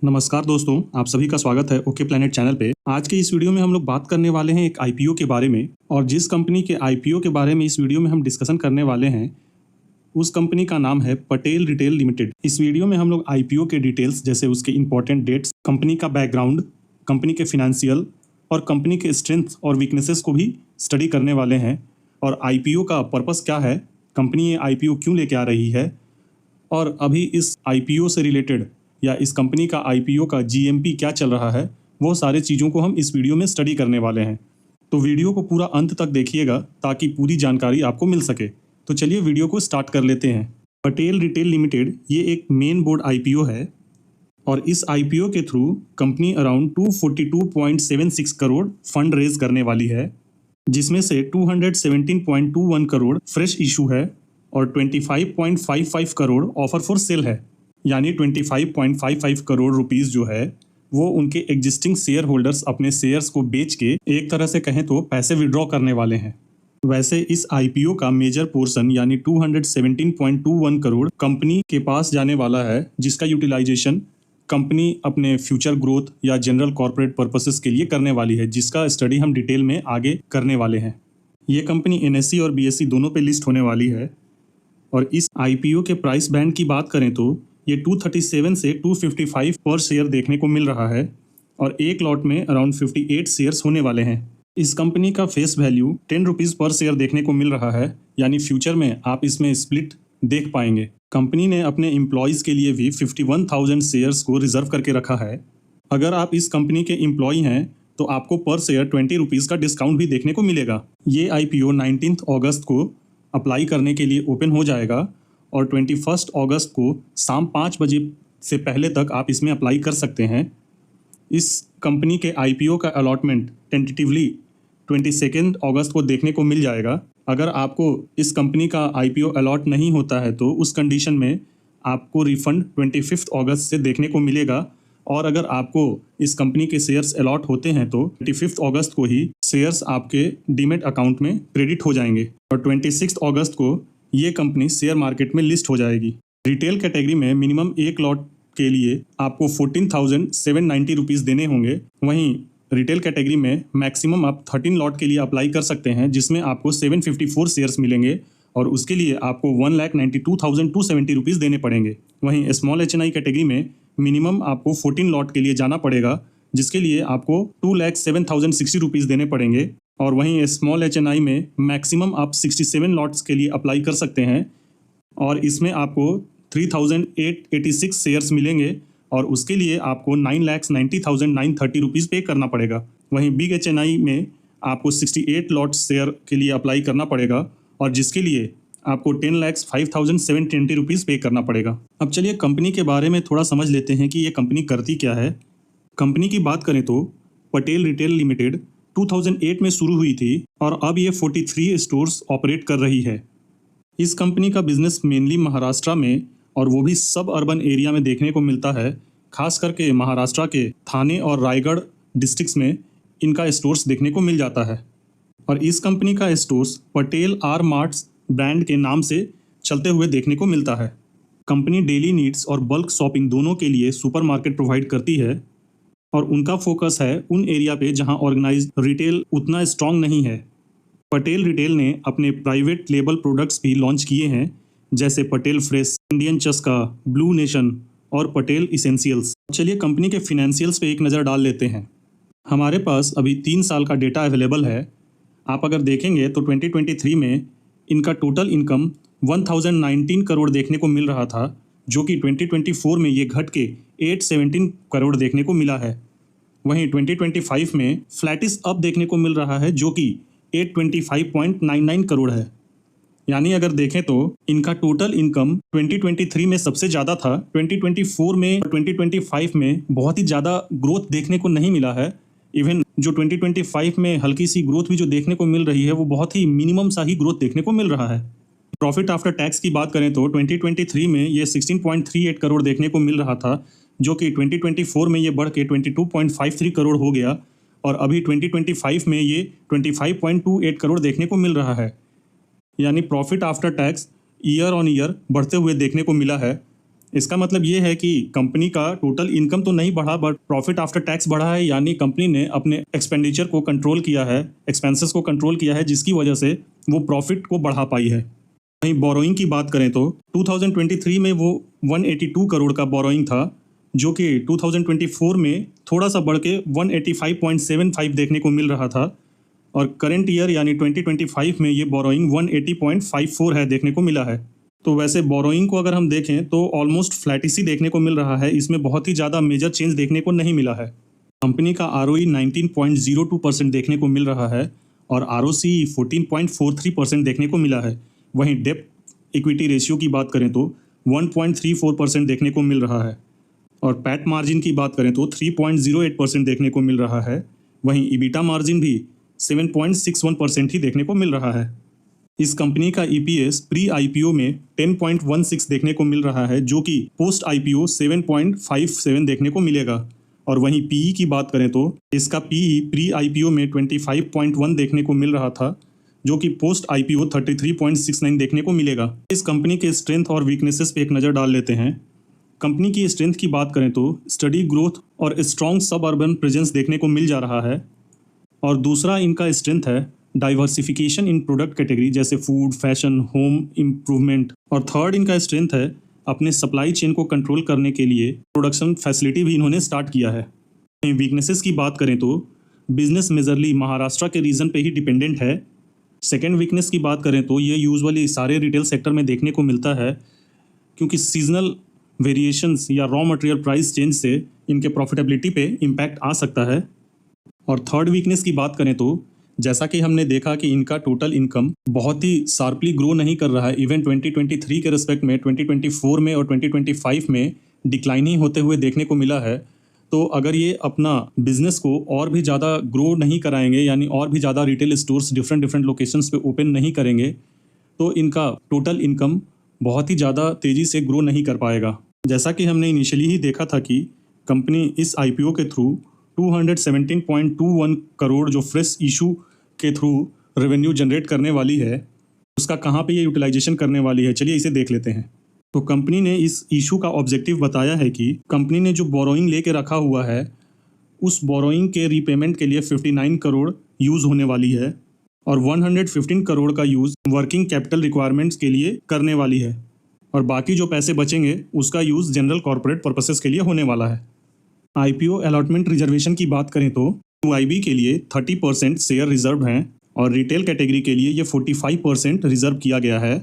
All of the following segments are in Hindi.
नमस्कार दोस्तों, आप सभी का स्वागत है ओके प्लैनेट चैनल पे। आज के इस वीडियो में हम लोग बात करने वाले हैं एक आईपीओ के बारे में, और जिस कंपनी के आईपीओ के बारे में इस वीडियो में हम डिस्कशन करने वाले हैं उस कंपनी का नाम है पटेल रिटेल लिमिटेड। इस वीडियो में हम लोग आईपीओ के डिटेल्स जैसे उसके इंपॉर्टेंट डेट्स, कंपनी का बैकग्राउंड, कंपनी के फिनेंशियल और कंपनी के स्ट्रेंथ और वीकनेसेस को भी स्टडी करने वाले हैं। और आईपीओ का पर्पस क्या है, कंपनी ये आईपीओ क्यों लेके आ रही है, और अभी इस आईपीओ से रिलेटेड या इस कंपनी का आईपीओ का जीएमपी क्या चल रहा है, वो सारे चीज़ों को हम इस वीडियो में स्टडी करने वाले हैं। तो वीडियो को पूरा अंत तक देखिएगा ताकि पूरी जानकारी आपको मिल सके। तो चलिए वीडियो को स्टार्ट कर लेते हैं। पटेल रिटेल लिमिटेड ये एक मेन बोर्ड आईपीओ है, और इस आईपीओ के through company around 242.76 crore fund raise करने वाली है, जिसमें से 217.21 करोड़ फ्रेश इशू है और 25.55 करोड़ ऑफर फॉर सेल है। यानी 25.55 करोड़ रुपीस जो है वो उनके एग्जिस्टिंग शेयर होल्डर्स अपने शेयर्स को बेच के एक तरह से कहें तो पैसे विड्रॉ करने वाले हैं। वैसे इस आईपीओ का मेजर पोर्शन यानी 217.21 करोड़ कंपनी के पास जाने वाला है, जिसका यूटिलाइजेशन कंपनी अपने फ्यूचर ग्रोथ या जनरल कॉर्पोरेट पर्पसेस के लिए करने वाली है, जिसका स्टडी हम डिटेल में आगे करने वाले हैं। ये कंपनी एनएसई और बीएसई दोनों पे लिस्ट होने वाली है। और इस आईपीओ के प्राइस बैंड की बात करें तो ये 237 से 255 पर शेयर देखने को मिल रहा है, और एक लॉट में अराउंड 58 शेयर्स होने वाले हैं। इस कंपनी का फेस वैल्यू 10 रुपीज़ पर शेयर देखने को मिल रहा है, यानी फ्यूचर में आप इसमें स्प्लिट देख पाएंगे। कंपनी ने अपने एम्प्लॉयज़ के लिए भी 51,000 शेयर्स को रिजर्व करके रखा है। अगर आप इस कंपनी के एम्प्लॉय हैं तो आपको पर शेयर 20 रुपीज़ का डिस्काउंट भी देखने को मिलेगा। ये आईपीओ 19 अगस्त को अप्लाई करने के लिए ओपन हो जाएगा, और 21 अगस्त को शाम 5 बजे से पहले तक आप इसमें अप्लाई कर सकते हैं। इस कंपनी के आईपीओ का अलॉटमेंट टेंटेटिवली 22 अगस्त को देखने को मिल जाएगा। अगर आपको इस कंपनी का आईपीओ अलॉट नहीं होता है तो उस कंडीशन में आपको रिफंड 25 अगस्त से देखने को मिलेगा, और अगर आपको इस कंपनी के शेयर्स अलॉट होते हैं तो 25 अगस्त को ही शेयर्स आपके डीमेट अकाउंट में क्रेडिट हो जाएंगे, और 26 अगस्त को ये कंपनी शेयर मार्केट में लिस्ट हो जाएगी। रिटेल कैटेगरी में मिनिमम एक लॉट के लिए आपको 14,790 रुपीज़ देने होंगे। वहीं रिटेल कैटेगरी में मैक्सिमम आप 13 लॉट के लिए अप्लाई कर सकते हैं, जिसमें आपको 754 शेयर्स मिलेंगे, और उसके लिए आपको 1,92,270 रुपीज़ देने पड़ेंगे। वहीं स्मॉल एचएनआई कैटेगरी में मिनिमम आपको 14 लॉट के लिए जाना पड़ेगा, जिसके लिए आपको 2,07,060 रुपीज़ देने पड़ेंगे। और वहीं स्मॉल एचएनआई में मैक्सिमम आप 67 लॉट्स के लिए अप्लाई कर सकते हैं, और इसमें आपको 3,886 शेयर्स मिलेंगे, और उसके लिए आपको 9,90,930 रुपीज़ पे करना पड़ेगा। वहीं बिग एचएनआई में आपको 68 लॉट शेयर के लिए अप्लाई करना पड़ेगा, और जिसके लिए आपको 10,05,720 रुपीज़ पे करना पड़ेगा। अब चलिए कंपनी के बारे में थोड़ा समझ लेते हैं कि ये कंपनी करती क्या है। कंपनी की बात करें तो पटेल रिटेल लिमिटेड 2008 में शुरू हुई थी, और अब ये 43 स्टोर्स ऑपरेट कर रही है। इस कंपनी का बिजनेस मेनली महाराष्ट्र में, और वो भी सब अर्बन एरिया में देखने को मिलता है। खास करके महाराष्ट्र के थाने और रायगढ़ डिस्ट्रिक्ट्स में इनका स्टोर्स देखने को मिल जाता है। और इस कंपनी का stores Patel R marts brand के नाम से चलते हुए देखने को मिलता है। कंपनी डेली नीड्स और बल्क शॉपिंग दोनों के लिए सुपरमार्केट प्रोवाइड करती है, और उनका फोकस है उन एरिया पे जहां ऑर्गेनाइज्ड रिटेल उतना स्ट्रांग नहीं है। पटेल रिटेल ने अपने प्राइवेट लेबल प्रोडक्ट्स भी लॉन्च किए हैं, जैसे पटेल फ्रेश, इंडियन चस्का, ब्लू नेशन और पटेल इसेंशियल्स। चलिए कंपनी के फिनेंशियल्स पे एक नज़र डाल लेते हैं। हमारे पास अभी 3 साल का डेटा अवेलेबल है। आप अगर देखेंगे तो 2023 में इनका टोटल इनकम 1,019 करोड़ देखने को मिल रहा था, जो कि 2024 में ये घट के 817 करोड़ देखने को मिला है। वहीं 2025 में फ्लैटिस अप देखने को मिल रहा है, जो कि 825.99 करोड़ है। यानी अगर देखें तो इनका टोटल इनकम 2023 में सबसे ज़्यादा था। 2024 में और 2025 में बहुत ही ज़्यादा ग्रोथ देखने को नहीं मिला है। इवन जो 2025 में हल्की सी ग्रोथ भी जो देखने को मिल रही है, वो बहुत ही मिनिमम सा ही ग्रोथ देखने को मिल रहा है। प्रॉफिट आफ्टर टैक्स की बात करें तो 2023 में ये 16.38 करोड़ देखने को मिल रहा था, जो कि 2024 में ये बढ़ के 22.53 करोड़ हो गया, और अभी 2025 में ये 25.28 करोड़ देखने को मिल रहा है। यानी profit after tax year on year बढ़ते हुए देखने को मिला है। इसका मतलब ये है कि कंपनी का टोटल इनकम तो नहीं बढ़ा बट प्रॉफिट आफ्टर टैक्स बढ़ा है, यानी कंपनी ने अपने एक्सपेंडिचर को कंट्रोल किया है, एक्सपेंसेस को कंट्रोल किया है, जिसकी वजह से वो प्रॉफिट को बढ़ा पाई है। वहीं बोरोइंग की बात करें तो 2023 में वो 182 करोड़ का बोरोइंग था, जो कि 2024 में थोड़ा सा बढ़ के 185.75 देखने को मिल रहा था, और करंट ईयर यानी 2025 में ये बोरोइंग 180.54 है देखने को मिला है। तो वैसे बोरोइंग को अगर हम देखें तो ऑलमोस्ट फ्लैट ही देखने को मिल रहा है, इसमें बहुत ही ज़्यादा मेजर चेंज देखने को नहीं मिला है। कंपनी का ROE 19.02% देखने को मिल रहा है और ROCE 14.43% देखने को मिला है। वहीं डेप्ट इक्विटी रेशियो की बात करें तो 1.34% देखने को मिल रहा है, और पैट मार्जिन की बात करें तो 3.08% देखने को मिल रहा है। वहीं EBITDA मार्जिन भी 7.61% ही देखने को मिल रहा है। इस कंपनी का EPS प्री IPO में 10.16 देखने को मिल रहा है, जो कि पोस्ट IPO 7.57 देखने को मिलेगा। और वहीं PE की बात करें तो इसका PE प्री IPO में 25.1 देखने को मिल रहा था, जो कि पोस्ट IPO 33.69 देखने को मिलेगा। इस कंपनी के स्ट्रेंथ और वीकनेसेस पे एक नज़र डाल लेते हैं। कंपनी की स्ट्रेंथ की बात करें तो स्टडी ग्रोथ और स्ट्रॉन्ग सब अर्बन प्रेजेंस देखने को मिल जा रहा है, और दूसरा इनका स्ट्रेंथ है डाइवर्सिफिकेशन इन प्रोडक्ट कैटेगरी जैसे फूड, फैशन, होम इम्प्रूवमेंट, और थर्ड इनका स्ट्रेंथ है अपने सप्लाई चेन को कंट्रोल करने के लिए प्रोडक्शन फैसिलिटी भी इन्होंने स्टार्ट किया है। वीकनेसेस की बात करें तो बिजनेस मेजरली महाराष्ट्र के रीजन पे ही डिपेंडेंट है। सेकेंड वीकनेस की बात करें तो ये यूजुअली सारे रिटेल सेक्टर में देखने को मिलता है, क्योंकि सीजनल वेरिएशंस या रॉ मटेरियल प्राइस चेंज से इनके प्रॉफिटेबिलिटी पे इम्पैक्ट आ सकता है। और थर्ड वीकनेस की बात करें तो जैसा कि हमने देखा कि इनका टोटल इनकम बहुत ही शार्पली ग्रो नहीं कर रहा है। इवन 2023 के रिस्पेक्ट में 2024 में और 2025 में डिक्लाइनिंग होते हुए देखने को मिला है। तो अगर ये अपना बिजनेस को और भी ज़्यादा ग्रो नहीं कराएंगे, यानी और भी ज़्यादा रिटेल स्टोर्स डिफरेंट लोकेशंस पे ओपन नहीं करेंगे, तो इनका टोटल इनकम बहुत ही ज़्यादा तेज़ी से ग्रो नहीं कर पाएगा। जैसा कि हमने इनिशियली ही देखा था कि कंपनी इस IPO के थ्रू 217.21 करोड़ जो फ्रेश इशू के थ्रू रेवेन्यू जनरेट करने वाली है, उसका कहाँ पे ये यूटिलाइजेशन करने वाली है, चलिए इसे देख लेते हैं। तो कंपनी ने इस इशू का ऑब्जेक्टिव बताया है कि कंपनी ने जो बोरोइंग लेके रखा हुआ है, उस बोरोइंग के रीपेमेंट के लिए 59 करोड़ यूज़ होने वाली है, और 115 करोड़ का यूज़ वर्किंग कैपिटल रिक्वायरमेंट्स के लिए करने वाली है, और बाकी जो पैसे बचेंगे उसका यूज़ जनरल कॉर्पोरेट पर्पसेस के लिए होने वाला है। IPO अलॉटमेंट रिजर्वेशन की बात करें तो QIB के लिए 30% शेयर रिजर्व हैं, और रिटेल कैटेगरी के लिए ये 45% रिजर्व किया गया है,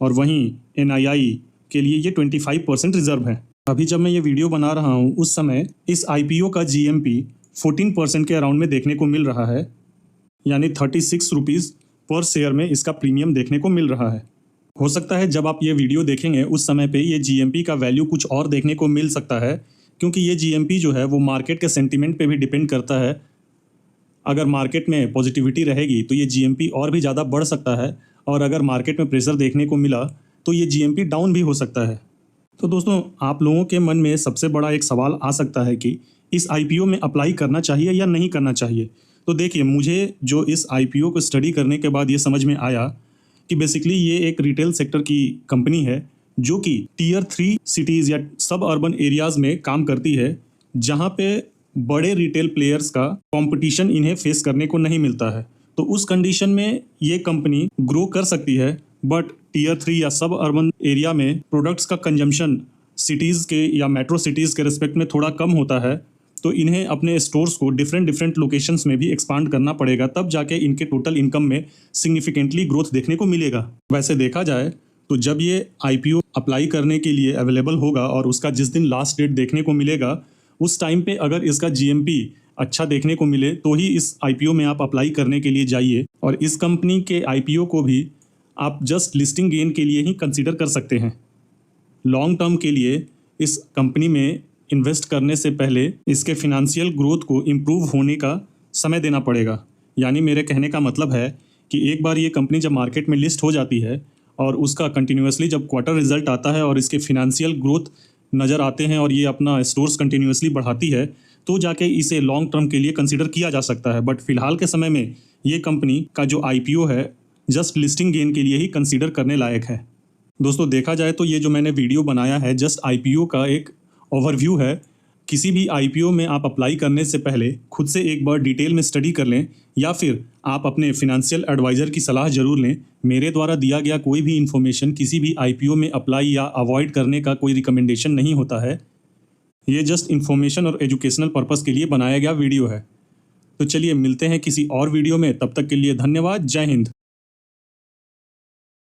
और वहीं NII के लिए ये 25% रिजर्व है। अभी जब मैं ये वीडियो बना रहा हूँ उस समय इस IPO का GMP 14% के अराउंड में देखने को मिल रहा है, यानी 36 रुपीज़ पर शेयर में इसका प्रीमियम देखने को मिल रहा है। हो सकता है जब आप ये वीडियो देखेंगे उस समय पे ये GMP का वैल्यू कुछ और देखने को मिल सकता है, क्योंकि ये GMP जो है वो मार्केट के सेंटीमेंट पे भी डिपेंड करता है। अगर मार्केट में पॉजिटिविटी रहेगी तो ये GMP और भी ज़्यादा बढ़ सकता है, और अगर मार्केट में प्रेशर देखने को मिला तो ये GMP डाउन भी हो सकता है। तो दोस्तों, आप लोगों के मन में सबसे बड़ा एक सवाल आ सकता है कि इस IPO में अप्लाई करना चाहिए या नहीं करना चाहिए। तो देखिए, मुझे जो इस IPO को स्टडी करने के बाद ये समझ में आया कि बेसिकली ये एक रिटेल सेक्टर की कंपनी है जो कि Tier 3 सिटीज़ या सब अर्बन एरियाज़ में काम करती है, जहाँ पे बड़े रिटेल प्लेयर्स का कंपटीशन इन्हें फेस करने को नहीं मिलता है। तो उस कंडीशन में ये कंपनी ग्रो कर सकती है, बट Tier 3 या सब अर्बन एरिया में प्रोडक्ट्स का कंजम्पशन सिटीज़ के या मेट्रो सिटीज़ के रिस्पेक्ट में थोड़ा कम होता है, तो इन्हें अपने स्टोर्स को डिफरेंट लोकेशंस में भी एक्सपांड करना पड़ेगा, तब जाके इनके टोटल इनकम में सिग्निफिकेंटली ग्रोथ देखने को मिलेगा। वैसे देखा जाए तो जब ये IPO अप्लाई करने के लिए अवेलेबल होगा और उसका जिस दिन लास्ट डेट देखने को मिलेगा, उस टाइम पे अगर इसका GMP अच्छा देखने को मिले तो ही इस IPO में आप अप्लाई करने के लिए जाइए। और इस कंपनी के IPO को भी आप जस्ट लिस्टिंग गेन के लिए ही कंसीडर कर सकते हैं। लॉन्ग टर्म के लिए इस कंपनी में इन्वेस्ट करने से पहले इसके फिनेंशियल ग्रोथ को इम्प्रूव होने का समय देना पड़ेगा। यानी मेरे कहने का मतलब है कि एक बार ये कंपनी जब मार्केट में लिस्ट हो जाती है और उसका कंटिन्यूसली जब क्वार्टर रिजल्ट आता है और इसके फिनेंशियल ग्रोथ नज़र आते हैं और ये अपना स्टोर्स कंटिन्यूसली बढ़ाती है, तो जाके इसे लॉन्ग टर्म के लिए कंसीडर किया जा सकता है। बट फिलहाल के समय में ये कंपनी का जो IPO है जस्ट लिस्टिंग गेन के लिए ही कंसीडर करने लायक है। दोस्तों देखा जाए तो ये जो मैंने वीडियो बनाया है जस्ट आईपीओ का एक ओवरव्यू है। किसी भी आईपीओ में आप अप्लाई करने से पहले खुद से एक बार डिटेल में स्टडी कर लें या फिर आप अपने फिनेंशियल एडवाइज़र की सलाह ज़रूर लें। मेरे द्वारा दिया गया कोई भी इन्फॉर्मेशन किसी भी आईपीओ में अप्लाई या अवॉइड करने का कोई रिकमेंडेशन नहीं होता है। ये जस्ट इन्फॉर्मेशन और एजुकेशनल पर्पज़ के लिए बनाया गया वीडियो है। तो चलिए मिलते हैं किसी और वीडियो में, तब तक के लिए धन्यवाद। जय हिंद।